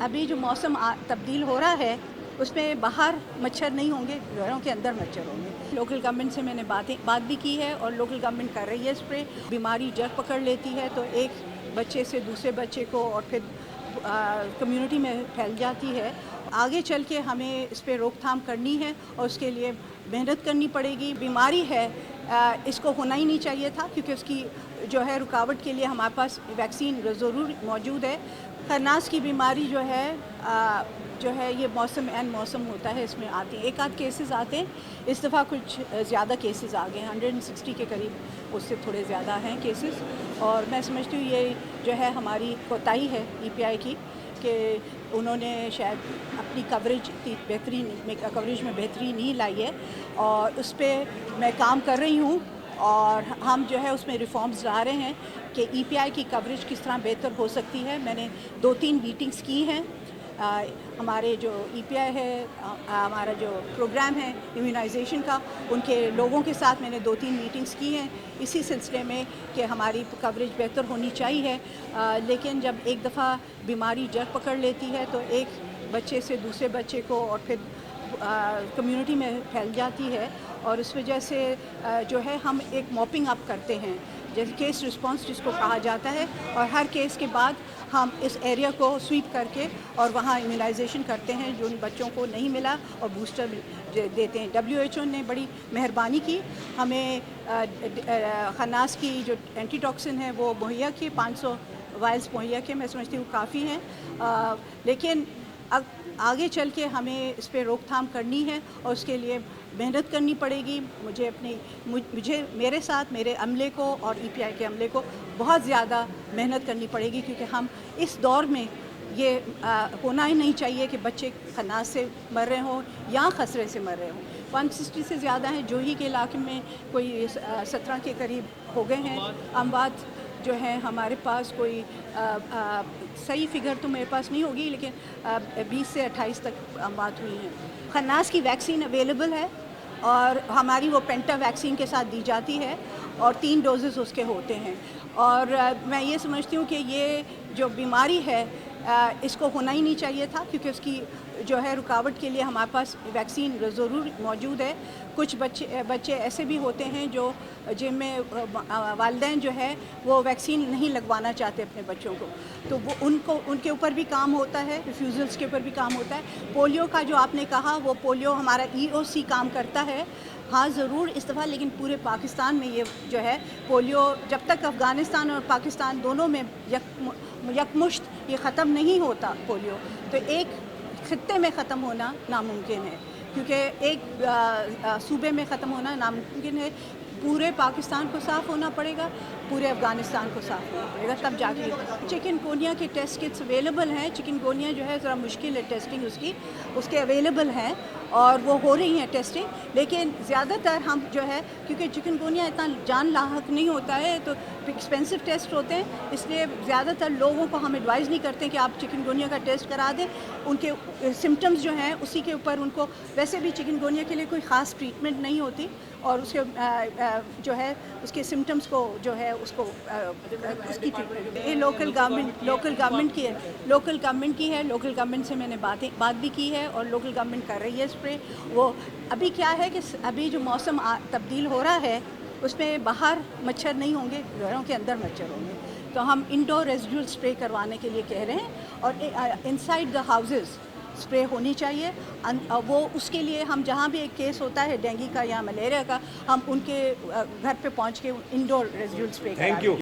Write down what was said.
अभी जो मौसम तब्दील हो रहा है उसमें बाहर मच्छर नहीं होंगे, घरों के अंदर मच्छर होंगे। लोकल गवर्नमेंट से मैंने बात भी की है और लोकल गवर्नमेंट कर रही है स्प्रे। बीमारी जड़ पकड़ लेती है तो एक बच्चे से दूसरे बच्चे को और फिर कम्युनिटी में फैल जाती है। आगे चल के हमें इस पर रोकथाम करनी है और उसके लिए मेहनत करनी पड़ेगी। बीमारी है, इसको होना ही नहीं चाहिए था, क्योंकि उसकी जो है रुकावट के लिए हमारे पास वैक्सीन ज़रूर मौजूद है। खन्नास की बीमारी जो है ये मौसम होता है, इसमें आती है। एक आध केसेस आते हैं, इस दफ़ा कुछ ज़्यादा केसेस आ गए, 160 के करीब, उससे थोड़े ज़्यादा हैं केसेस। और मैं समझती हूँ ये जो है हमारी कोताही है EPI की, कि उन्होंने शायद अपनी कवरेज में बेहतरी नहीं लाई है, और उस पर मैं काम कर रही हूँ। और हम जो है उसमें रिफॉर्म्स ला रहे हैं कि EPI की कवरेज किस तरह बेहतर हो सकती है। मैंने 2-3 मीटिंग्स की हैं। हमारे जो EPI है, हमारा जो प्रोग्राम है इम्यूनाइजेशन का, उनके लोगों के साथ मैंने 2-3 मीटिंग्स की हैं इसी सिलसिले में कि हमारी कवरेज बेहतर होनी चाहिए। लेकिन जब एक दफ़ा बीमारी जड़ पकड़ लेती है तो एक बच्चे से दूसरे बच्चे को और फिर कम्युनिटी में फैल जाती है, और उस वजह से जो है हम एक मॉपिंग अप करते हैं, जैसे केस रिस्पांस जिसको कहा जाता है, और हर केस के बाद हम इस एरिया को स्वीप करके और वहाँ इम्यूनाइजेशन करते हैं जो उन बच्चों को नहीं मिला, और बूस्टर देते हैं। WHO ने बड़ी मेहरबानी की, हमें खन्नास की जो एंटीटॉक्सिन है वो मुहैया किए, 500 वायल्स मुहैया किए। मैं समझती हूँ काफ़ी हैं, लेकिन आगे चल के हमें इस पर रोकथाम करनी है और उसके लिए मेहनत करनी पड़ेगी। मुझे मेरे साथ मेरे अमले को और EPI के अमले को बहुत ज़्यादा मेहनत करनी पड़ेगी, क्योंकि हम इस दौर में ये होना ही नहीं चाहिए कि बच्चे खन्नास से मर रहे हों या खसरे से मर रहे हों। 160 से ज़्यादा हैं। जोही के इलाके में कोई 17 के करीब हो गए हैं। अमवात जो है हमारे पास कोई सही फिगर तो मेरे पास नहीं होगी, लेकिन 20 से 28 तक बात हुई है। खन्नास की वैक्सीन अवेलेबल है और हमारी वो पेंटा वैक्सीन के साथ दी जाती है, और 3 डोजेस उसके होते हैं। और मैं ये समझती हूँ कि ये जो बीमारी है इसको होना ही नहीं चाहिए था, क्योंकि उसकी जो है रुकावट के लिए हमारे पास वैक्सीन ज़रूर मौजूद है। कुछ बच्चे ऐसे भी होते हैं जो जिनमें वालिदैन जो है वो वैक्सीन नहीं लगवाना चाहते अपने बच्चों को, तो वो उनके ऊपर भी काम होता है, रिफ्यूज़ल्स के ऊपर भी काम होता है। पोलियो का जो आपने कहा, वो पोलियो हमारा EOC काम करता है, हाँ ज़रूर इस दफ़ा, लेकिन पूरे पाकिस्तान में ये जो है पोलियो, जब तक अफ़गानिस्तान और पाकिस्तान दोनों में यकमुश्त ये ख़त्म नहीं होता पोलियो, तो एक खित्ते में ख़त्म होना नामुमकिन है, क्योंकि एक सूबे में ख़त्म होना नामुमकिन है। पूरे पाकिस्तान को साफ़ होना पड़ेगा, पूरे अफ़गानिस्तान को साफ़ होना पड़ेगा, तब जाके। चिकनगुनिया के टेस्ट किट्स अवेलेबल हैं। चिकनगुनिया जो है ज़रा मुश्किल है टेस्टिंग उसके अवेलेबल हैं, और वो हो रही हैं टेस्टिंग, लेकिन ज़्यादातर हम जो है, क्योंकि चिकनगुनिया इतना जान लाहक नहीं होता है, तो एक्सपेंसिव टेस्ट होते हैं, इसलिए ज़्यादातर लोगों को हम एडवाइज़ नहीं करते कि आप चिकनगुनिया का टेस्ट करा दें। उनके सिम्टम्स जो हैं उसी के ऊपर उनको, वैसे भी चिकनगुनिया के लिए कोई ख़ास ट्रीटमेंट नहीं होती, और उसके जो है उसके सिम्टम्स को जो है उसको उसकी ट्रीटमेंट ये लोकल गवर्नमेंट की है। लोकल गवर्नमेंट से मैंने बात भी की है और लोकल गवर्नमेंट कर रही है स्प्रे। वो अभी क्या है कि अभी जो मौसम तब्दील हो रहा है उसमें बाहर मच्छर नहीं होंगे, घरों के अंदर मच्छर होंगे, तो हम इंडोर रेजिडुअल स्प्रे करवाने के लिए कह रहे हैं, और इनसाइड द हाउसेस स्प्रे होनी चाहिए। वो उसके लिए हम जहाँ भी एक केस होता है डेंगू का या मलेरिया का, हम उनके घर पे पहुँच के इंडोर रेजिडुअल स्प्रे कराते हैं।